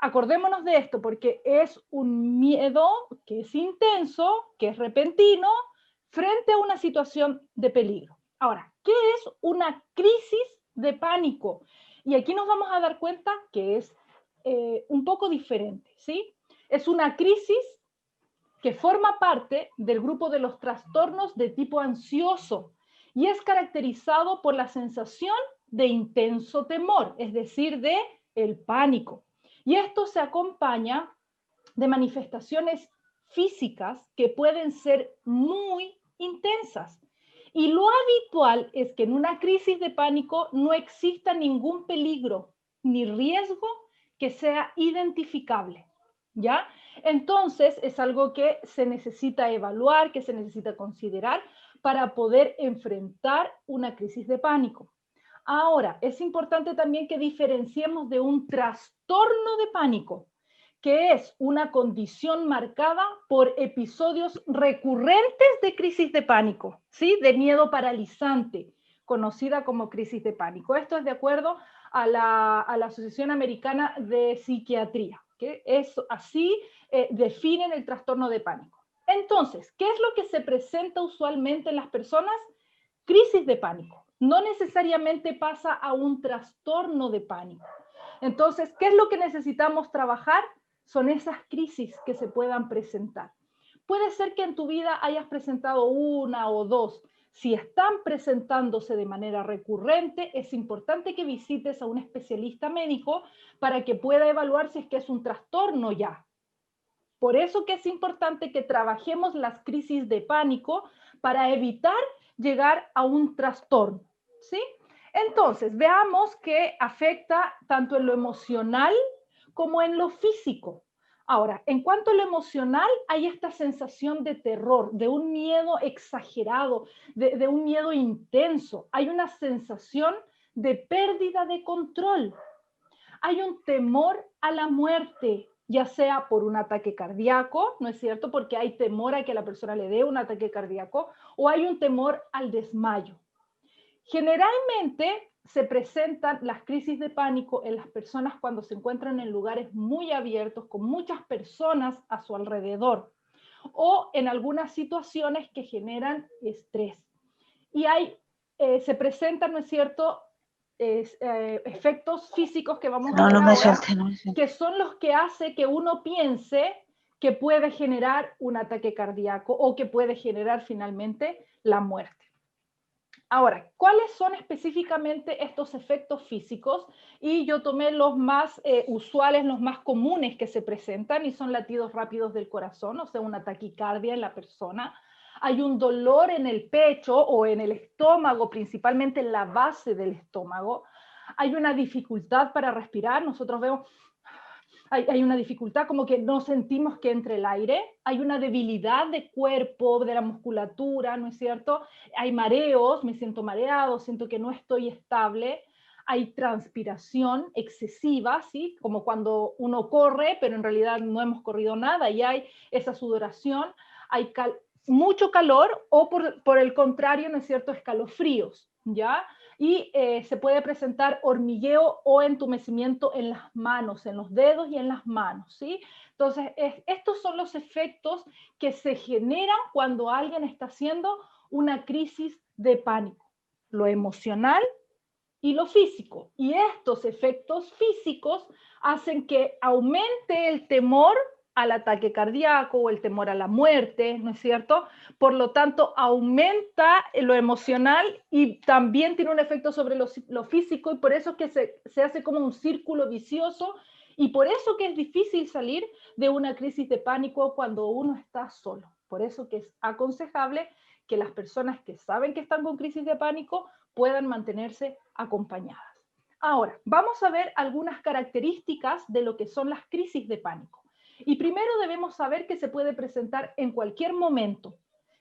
acordémonos de esto, porque es un miedo que es intenso, que es repentino, frente a una situación de peligro. Ahora, ¿qué es una crisis de pánico? Y aquí nos vamos a dar cuenta que es un poco diferente, ¿sí? Es una crisis que forma parte del grupo de los trastornos de tipo ansioso y es caracterizado por la sensación de intenso temor, es decir, de el pánico. Y esto se acompaña de manifestaciones físicas que pueden ser muy intensas. Y lo habitual es que en una crisis de pánico no exista ningún peligro ni riesgo que sea identificable, ¿ya? Entonces es algo que se necesita evaluar, que se necesita considerar para poder enfrentar una crisis de pánico. Ahora, es importante también que diferenciemos de un trastorno de pánico, que es una condición marcada por episodios recurrentes de crisis de pánico, ¿sí? De miedo paralizante, conocida como crisis de pánico. Esto es de acuerdo a la Asociación Americana de Psiquiatría, que es así definen el trastorno de pánico. Entonces, ¿qué es lo que se presenta usualmente en las personas? Crisis de pánico. No necesariamente pasa a un trastorno de pánico. Entonces, ¿qué es lo que necesitamos trabajar? Son esas crisis que se puedan presentar. Puede ser que en tu vida hayas presentado una o dos. Si están presentándose de manera recurrente, es importante que visites a un especialista médico para que pueda evaluar si es que es un trastorno ya. Por eso que es importante que trabajemos las crisis de pánico para evitar llegar a un trastorno, ¿sí? Entonces, veamos que afecta tanto en lo emocional como en lo físico. Ahora, en cuanto a lo emocional, hay esta sensación de terror, de un miedo exagerado, de un miedo intenso. Hay una sensación de pérdida de control. Hay un temor a la muerte, ya sea por un ataque cardíaco, ¿no es cierto? Porque hay temor a que la persona le dé un ataque cardíaco, o hay un temor al desmayo. Generalmente se presentan las crisis de pánico en las personas cuando se encuentran en lugares muy abiertos, con muchas personas a su alrededor, o en algunas situaciones que generan estrés. Y se presentan, ¿no es cierto?, efectos físicos que vamos a No, ver no me ahora, suelte, no me suelte. que son los que hace que uno piense que puede generar un ataque cardíaco o que puede generar finalmente la muerte. Ahora, ¿cuáles son específicamente estos efectos físicos? Y yo tomé los más usuales, los más comunes que se presentan y son latidos rápidos del corazón, o sea, una taquicardia en la persona. Hay un dolor en el pecho o en el estómago, principalmente en la base del estómago. Hay una dificultad para respirar. Nosotros vemos hay una dificultad, como que no sentimos que entre el aire, hay una debilidad de cuerpo, de la musculatura, ¿no es cierto? Hay mareos, me siento mareado, siento que no estoy estable, hay transpiración excesiva, ¿sí? Como cuando uno corre, pero en realidad no hemos corrido nada, y hay esa sudoración, hay mucho calor o por el contrario, ¿no es cierto?, escalofríos, ¿ya? Y se puede presentar hormigueo o entumecimiento en las manos, en los dedos y en las manos, ¿sí? Entonces, estos son los efectos que se generan cuando alguien está haciendo una crisis de pánico, lo emocional y lo físico. Y estos efectos físicos hacen que aumente el temor al ataque cardíaco o el temor a la muerte, ¿no es cierto? Por lo tanto, aumenta lo emocional y también tiene un efecto sobre lo físico y por eso es que se hace como un círculo vicioso y por eso que es difícil salir de una crisis de pánico cuando uno está solo. Por eso que es aconsejable que las personas que saben que están con crisis de pánico puedan mantenerse acompañadas. Ahora, vamos a ver algunas características de lo que son las crisis de pánico. Y primero debemos saber que se puede presentar en cualquier momento,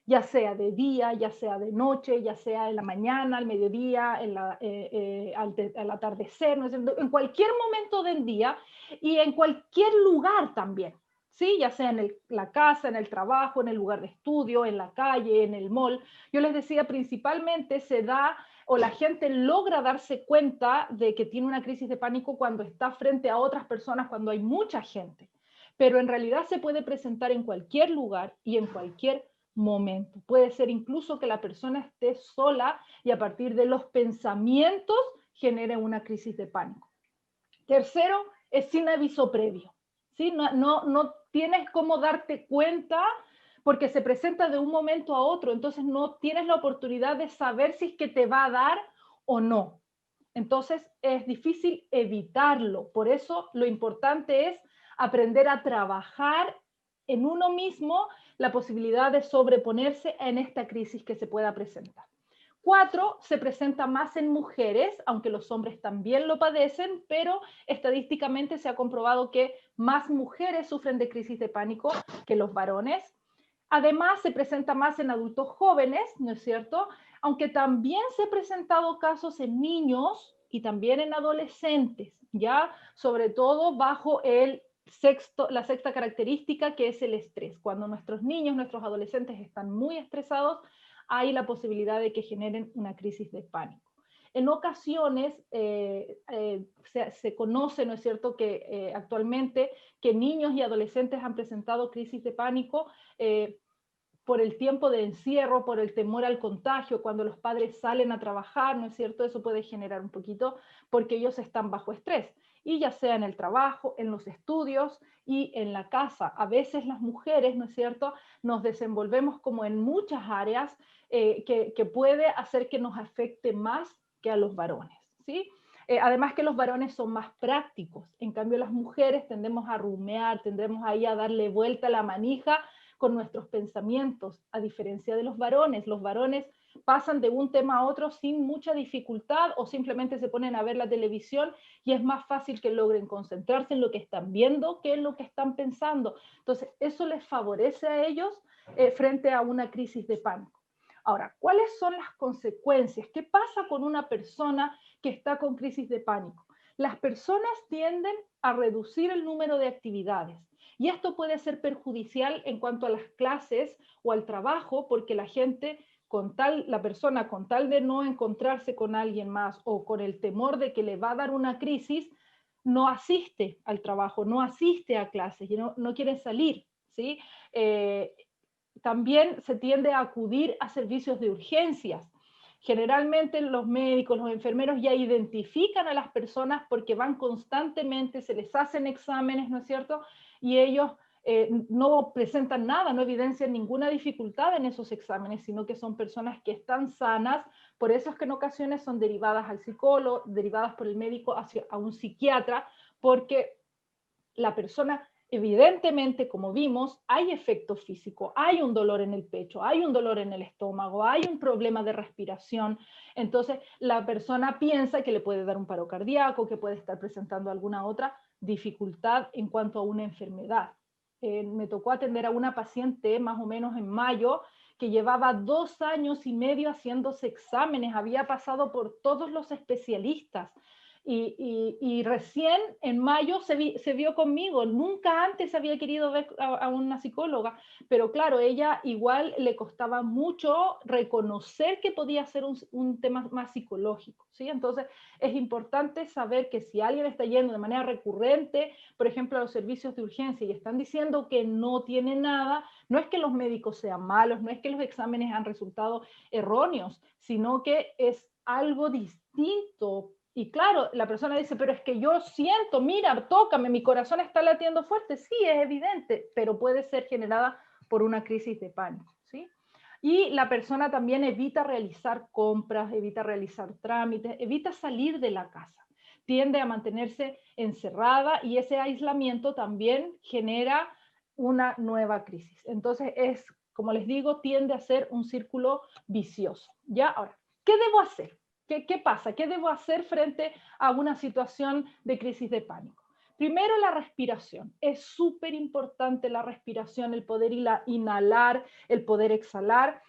ya sea de día, ya sea de noche, ya sea en la mañana, al mediodía, al atardecer, ¿no? En cualquier momento del día y en cualquier lugar también, ¿sí? Ya sea en la casa, en el trabajo, en el lugar de estudio, en la calle, en el mall. Yo les decía, principalmente se da o la gente logra darse cuenta de que tiene una crisis de pánico cuando está frente a otras personas, cuando hay mucha gente. Pero en realidad se puede presentar en cualquier lugar y en cualquier momento. Puede ser incluso que la persona esté sola y a partir de los pensamientos genere una crisis de pánico. Tercero, es sin aviso previo. ¿Sí? No tienes cómo darte cuenta porque se presenta de un momento a otro, entonces no tienes la oportunidad de saber si es que te va a dar o no. Entonces es difícil evitarlo. Por eso lo importante es aprender a trabajar en uno mismo la posibilidad de sobreponerse en esta crisis que se pueda presentar. 4, se presenta más en mujeres, aunque los hombres también lo padecen, pero estadísticamente se ha comprobado que más mujeres sufren de crisis de pánico que los varones. Además, se presenta más en adultos jóvenes, ¿no es cierto? Aunque también se han presentado casos en niños y también en adolescentes, ¿ya? Sobre todo bajo la sexta característica, que es el estrés. Cuando nuestros niños, nuestros adolescentes están muy estresados, hay la posibilidad de que generen una crisis de pánico. En ocasiones se conoce, ¿no es cierto?, que actualmente que niños y adolescentes han presentado crisis de pánico por el tiempo de encierro, por el temor al contagio, cuando los padres salen a trabajar, ¿no es cierto? Eso puede generar un poquito porque ellos están bajo estrés. Y ya sea en el trabajo, en los estudios y en la casa. A veces las mujeres, ¿no es cierto?, nos desenvolvemos como en muchas áreas que puede hacer que nos afecte más que a los varones, ¿sí? Además que los varones son más prácticos, en cambio las mujeres tendemos a rumear, tendremos ahí a darle vuelta a la manija con nuestros pensamientos, a diferencia de los varones pasan de un tema a otro sin mucha dificultad o simplemente se ponen a ver la televisión y es más fácil que logren concentrarse en lo que están viendo que en lo que están pensando. Entonces, eso les favorece a ellos frente a una crisis de pánico. Ahora, ¿cuáles son las consecuencias? ¿Qué pasa con una persona que está con crisis de pánico? Las personas tienden a reducir el número de actividades y esto puede ser perjudicial en cuanto a las clases o al trabajo porque la persona con tal de no encontrarse con alguien más o con el temor de que le va a dar una crisis, no asiste al trabajo, no asiste a clases y no quiere salir, ¿sí? También se tiende a acudir a servicios de urgencias. Generalmente los médicos, los enfermeros ya identifican a las personas porque van constantemente, se les hacen exámenes, ¿no es cierto? Y ellos no presentan nada, no evidencian ninguna dificultad en esos exámenes, sino que son personas que están sanas. Por eso es que en ocasiones son derivadas al psicólogo, derivadas por el médico a un psiquiatra, porque la persona, evidentemente, como vimos, hay efecto físico, hay un dolor en el pecho, hay un dolor en el estómago, hay un problema de respiración. Entonces, la persona piensa que le puede dar un paro cardíaco, que puede estar presentando alguna otra dificultad en cuanto a una enfermedad. Me tocó atender a una paciente más o menos en mayo que llevaba 2 años y medio haciéndose exámenes, había pasado por todos los especialistas, y recién en mayo se vio conmigo. Nunca antes había querido ver a una psicóloga, pero claro, ella igual le costaba mucho reconocer que podía ser un tema más psicológico, ¿sí? Entonces es importante saber que si alguien está yendo de manera recurrente, por ejemplo, a los servicios de urgencia y están diciendo que no tiene nada, no es que los médicos sean malos, no es que los exámenes han resultado erróneos, sino que es algo distinto. Y claro, la persona dice, pero es que yo siento, mira, tócame, mi corazón está latiendo fuerte. Sí, es evidente, pero puede ser generada por una crisis de pánico, ¿sí? Y la persona también evita realizar compras, evita realizar trámites, evita salir de la casa. Tiende a mantenerse encerrada y ese aislamiento también genera una nueva crisis. Entonces como les digo, tiende a ser un círculo vicioso. ¿Ya? Ahora, ¿qué debo hacer? ¿Qué pasa? ¿Qué debo hacer frente a una situación de crisis de pánico? Primero, la respiración. Es súper importante la respiración, el poder inhalar, el poder exhalar.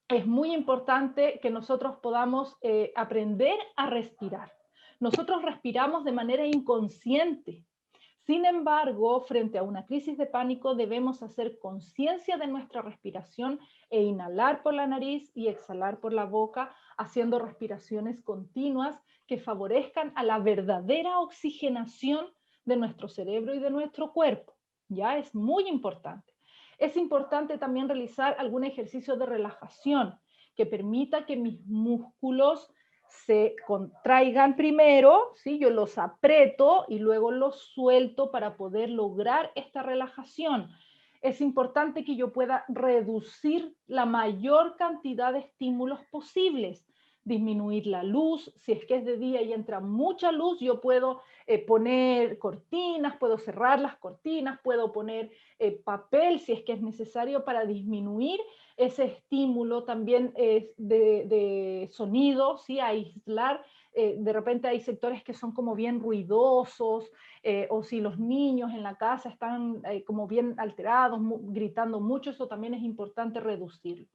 Es muy importante que nosotros podamos aprender a respirar. Nosotros respiramos de manera inconsciente. Sin embargo, frente a una crisis de pánico debemos hacer conciencia de nuestra respiración e inhalar por la nariz y exhalar por la boca, haciendo respiraciones continuas que favorezcan a la verdadera oxigenación de nuestro cerebro y de nuestro cuerpo. Ya es muy importante. Es importante también realizar algún ejercicio de relajación que permita que mis músculos se contraigan primero, ¿sí? Yo los aprieto y luego los suelto para poder lograr esta relajación. Es importante que yo pueda reducir la mayor cantidad de estímulos posibles, disminuir la luz, si es que es de día y entra mucha luz, yo puedo poner cortinas, puedo cerrar las cortinas, puedo poner papel si es que es necesario para disminuir ese estímulo también de sonido, ¿sí? Aislar. De repente hay sectores que son como bien ruidosos, o si los niños en la casa están como bien alterados, gritando mucho, eso también es importante reducirlo.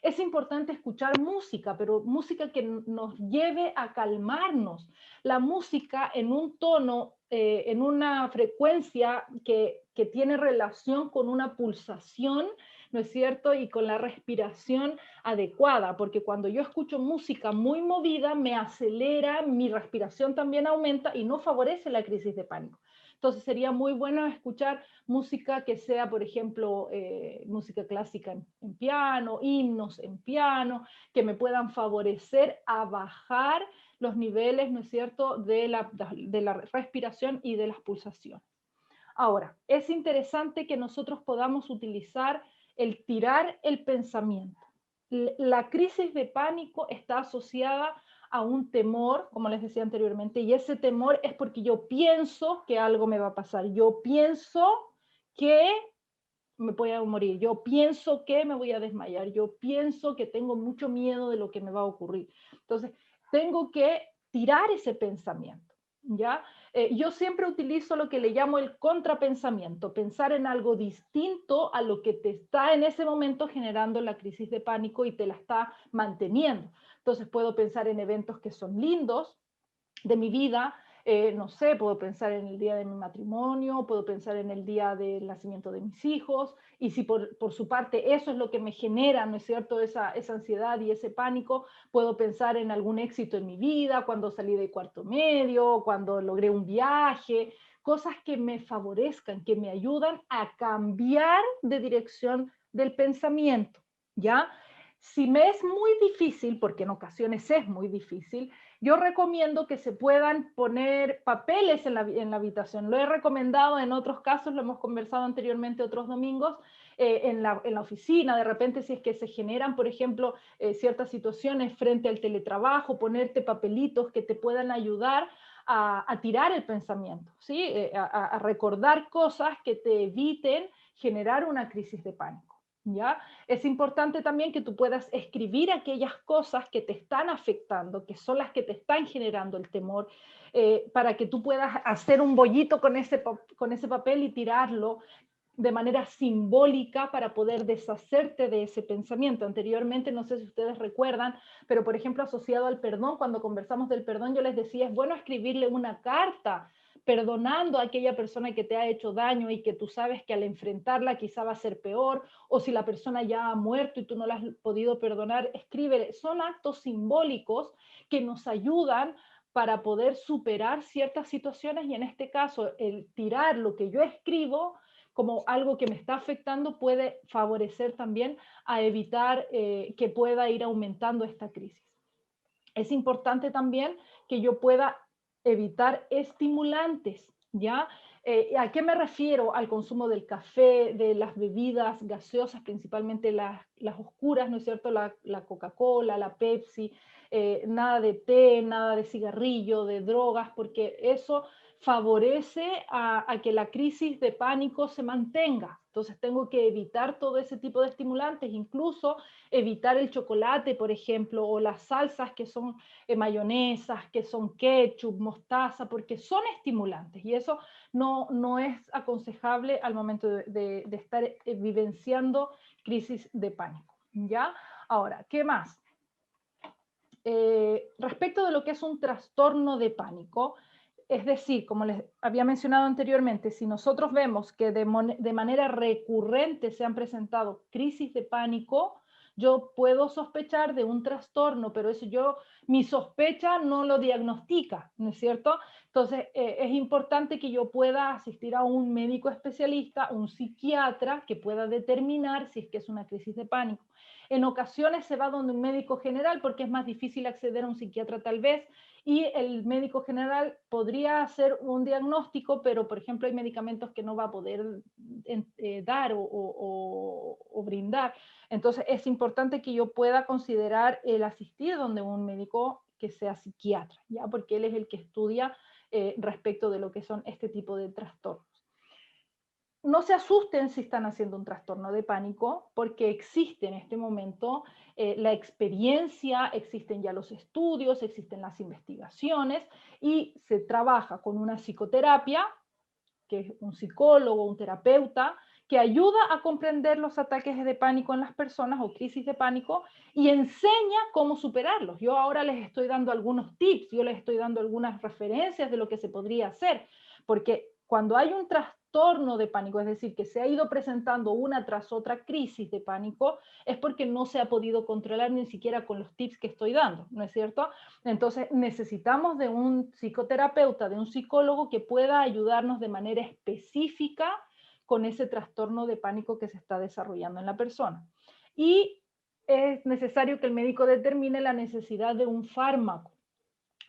Es importante escuchar música, pero música que nos lleve a calmarnos. La música en un tono, en una frecuencia que tiene relación con una pulsación, ¿no es cierto? Y con la respiración adecuada, porque cuando yo escucho música muy movida, me acelera, mi respiración también aumenta y no favorece la crisis de pánico. Entonces sería muy bueno escuchar música que sea, por ejemplo, música clásica en piano, himnos en piano, que me puedan favorecer a bajar los niveles, ¿no es cierto?, de la respiración y de las pulsaciones. Ahora, es interesante que nosotros podamos utilizar el tirar el pensamiento. La crisis de pánico está asociada a un temor, como les decía anteriormente, y ese temor es porque yo pienso que algo me va a pasar, yo pienso que me voy a morir, yo pienso que me voy a desmayar, yo pienso que tengo mucho miedo de lo que me va a ocurrir. Entonces, tengo que tirar ese pensamiento, ¿ya? Yo siempre utilizo lo que le llamo el contrapensamiento, pensar en algo distinto a lo que te está en ese momento generando la crisis de pánico y te la está manteniendo. Entonces, puedo pensar en eventos que son lindos de mi vida, no sé, puedo pensar en el día de mi matrimonio, puedo pensar en el día del nacimiento de mis hijos, y si por su parte eso es lo que me genera, ¿no es cierto?, esa ansiedad y ese pánico, puedo pensar en algún éxito en mi vida, cuando salí de cuarto medio, cuando logré un viaje, cosas que me favorezcan, que me ayudan a cambiar de dirección del pensamiento, ¿ya? Si me es muy difícil, porque en ocasiones es muy difícil, yo recomiendo que se puedan poner papeles en la habitación. Lo he recomendado en otros casos, lo hemos conversado anteriormente otros domingos, en la oficina, de repente si es que se generan, por ejemplo, ciertas situaciones frente al teletrabajo, ponerte papelitos que te puedan ayudar a tirar el pensamiento, ¿sí? A recordar cosas que te eviten generar una crisis de pánico. ¿Ya? Es importante también que tú puedas escribir aquellas cosas que te están afectando, que son las que te están generando el temor, para que tú puedas hacer un bollito con ese papel y tirarlo de manera simbólica para poder deshacerte de ese pensamiento. Anteriormente, no sé si ustedes recuerdan, pero por ejemplo, asociado al perdón, cuando conversamos del perdón, yo les decía, es bueno escribirle una carta perdonando a aquella persona que te ha hecho daño y que tú sabes que al enfrentarla quizá va a ser peor, o si la persona ya ha muerto y tú no la has podido perdonar, escríbele. Son actos simbólicos que nos ayudan para poder superar ciertas situaciones, y en este caso el tirar lo que yo escribo como algo que me está afectando puede favorecer también a evitar que pueda ir aumentando esta crisis. Es importante también que yo pueda evitar estimulantes, ¿ya? ¿A qué me refiero? Al consumo del café, de las bebidas gaseosas, principalmente las oscuras, ¿no es cierto? La Coca-Cola, la Pepsi, nada de té, nada de cigarrillo, de drogas, porque eso favorece a que la crisis de pánico se mantenga. Entonces tengo que evitar todo ese tipo de estimulantes, incluso evitar el chocolate, por ejemplo, o las salsas que son mayonesas, que son ketchup, mostaza, porque son estimulantes y eso no es aconsejable al momento de estar vivenciando crisis de pánico. ¿Ya? Ahora, ¿qué más? Respecto de lo que es un trastorno de pánico, Es decir, como les había mencionado anteriormente, si nosotros vemos que de manera recurrente se han presentado crisis de pánico, yo puedo sospechar de un trastorno, pero eso mi sospecha no lo diagnostica, ¿no es cierto? Entonces, es importante que yo pueda asistir a un médico especialista, un psiquiatra, que pueda determinar si es que es una crisis de pánico. En ocasiones se va donde un médico general porque es más difícil acceder a un psiquiatra tal vez, y el médico general podría hacer un diagnóstico, pero por ejemplo hay medicamentos que no va a poder dar o brindar. Entonces es importante que yo pueda considerar el asistir donde un médico que sea psiquiatra, ¿ya? Porque él es el que estudia respecto de lo que son este tipo de trastornos. No se asusten si están haciendo un trastorno de pánico, porque existe en este momento la experiencia, existen ya los estudios, existen las investigaciones y se trabaja con una psicoterapia, que es un psicólogo, un terapeuta, que ayuda a comprender los ataques de pánico en las personas o crisis de pánico y enseña cómo superarlos. Yo ahora les estoy dando algunos tips, yo les estoy dando algunas referencias de lo que se podría hacer, porque cuando hay un trastorno de pánico, es decir, que se ha ido presentando una tras otra crisis de pánico, es porque no se ha podido controlar ni siquiera con los tips que estoy dando, ¿no es cierto? Entonces necesitamos de un psicoterapeuta, de un psicólogo que pueda ayudarnos de manera específica con ese trastorno de pánico que se está desarrollando en la persona. Y es necesario que el médico determine la necesidad de un fármaco.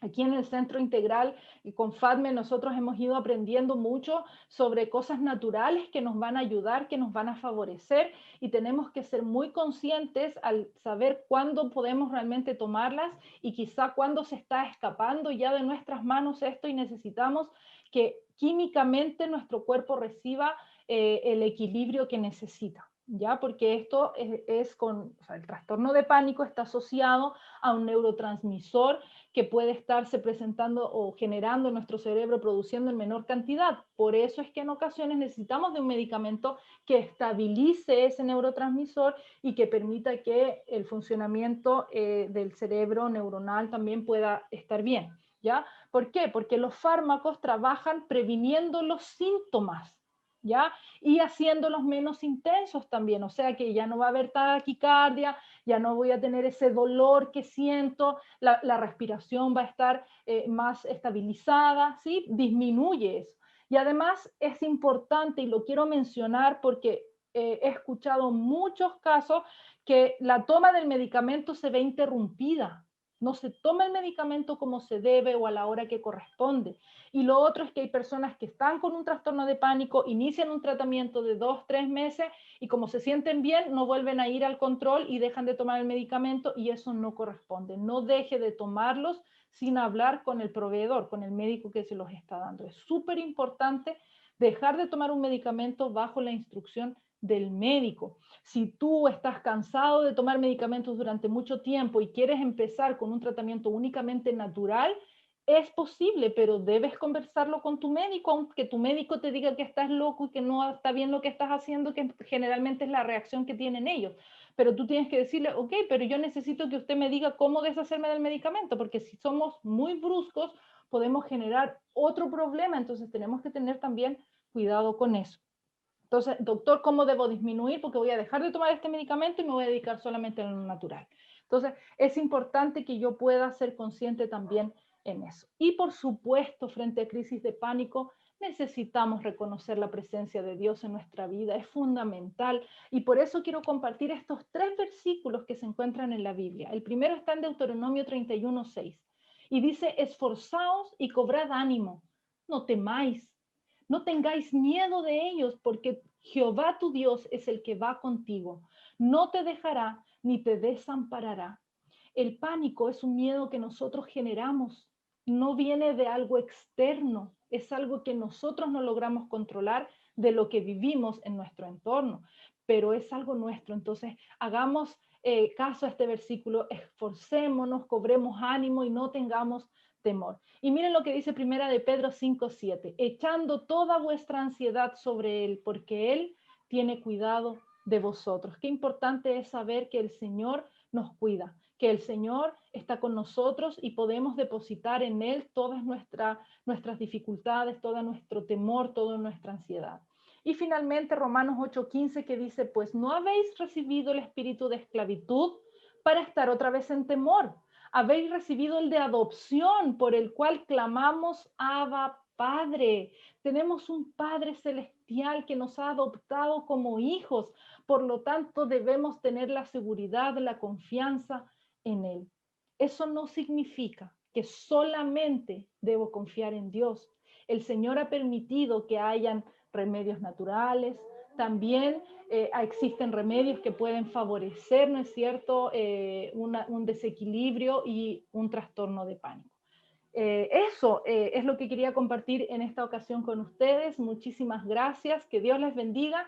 Aquí en el Centro Integral y con FADME nosotros hemos ido aprendiendo mucho sobre cosas naturales que nos van a ayudar, que nos van a favorecer, y tenemos que ser muy conscientes al saber cuándo podemos realmente tomarlas y quizá cuándo se está escapando ya de nuestras manos esto y necesitamos que químicamente nuestro cuerpo reciba el equilibrio que necesita. ¿Ya? Porque esto o sea, el trastorno de pánico está asociado a un neurotransmisor que puede estarse presentando o generando en nuestro cerebro, produciendo en menor cantidad. Por eso es que en ocasiones necesitamos de un medicamento que estabilice ese neurotransmisor y que permita que el funcionamiento del cerebro neuronal también pueda estar bien. ¿Ya? ¿Por qué? Porque los fármacos trabajan previniendo los síntomas, ¿ya? Y haciéndolos menos intensos también, o sea que ya no va a haber taquicardia, ya no voy a tener ese dolor que siento, la respiración va a estar más estabilizada, ¿sí? Disminuye eso. Y además es importante, y lo quiero mencionar porque he escuchado muchos casos que la toma del medicamento se ve interrumpida. No se toma el medicamento como se debe o a la hora que corresponde. Y lo otro es que hay personas que están con un trastorno de pánico, inician un tratamiento de 2, 3 meses y como se sienten bien, no vuelven a ir al control y dejan de tomar el medicamento y eso no corresponde. No deje de tomarlos sin hablar con el proveedor, con el médico que se los está dando. Es súper importante dejar de tomar un medicamento bajo la instrucción del médico. Si tú estás cansado de tomar medicamentos durante mucho tiempo y quieres empezar con un tratamiento únicamente natural, es posible, pero debes conversarlo con tu médico, aunque tu médico te diga que estás loco y que no está bien lo que estás haciendo, que generalmente es la reacción que tienen ellos. Pero tú tienes que decirle, ok, pero yo necesito que usted me diga cómo deshacerme del medicamento, porque si somos muy bruscos, podemos generar otro problema, entonces tenemos que tener también cuidado con eso. Entonces, doctor, ¿cómo debo disminuir? Porque voy a dejar de tomar este medicamento y me voy a dedicar solamente a lo natural. Entonces, es importante que yo pueda ser consciente también en eso. Y por supuesto, frente a crisis de pánico, necesitamos reconocer la presencia de Dios en nuestra vida, es fundamental. Y por eso quiero compartir estos 3 versículos que se encuentran en la Biblia. El primero está en Deuteronomio 31:6 y dice, esforzaos y cobrad ánimo, no temáis, no tengáis miedo de ellos, porque Jehová tu Dios es el que va contigo. No te dejará ni te desamparará. El pánico es un miedo que nosotros generamos. No viene de algo externo, es algo que nosotros no logramos controlar de lo que vivimos en nuestro entorno, pero es algo nuestro. Entonces, hagamos caso a este versículo, esforcémonos, cobremos ánimo y no tengamos temor. Y miren lo que dice primera de Pedro 5:7, echando toda vuestra ansiedad sobre él, porque él tiene cuidado de vosotros. Qué importante es saber que el Señor nos cuida, que el Señor está con nosotros y podemos depositar en Él todas nuestras dificultades, todo nuestro temor, toda nuestra ansiedad. Y finalmente Romanos 8:15 que dice, pues no habéis recibido el espíritu de esclavitud para estar otra vez en temor. Habéis recibido el de adopción por el cual clamamos Abba Padre. Tenemos un Padre celestial que nos ha adoptado como hijos. Por lo tanto, debemos tener la seguridad, la confianza en Él. Eso no significa que solamente debo confiar en Dios. El Señor ha permitido que hayan remedios naturales, también existen remedios que pueden favorecer, ¿no es cierto?, un desequilibrio y un trastorno de pánico. Eso es lo que quería compartir en esta ocasión con ustedes. Muchísimas gracias, que Dios les bendiga.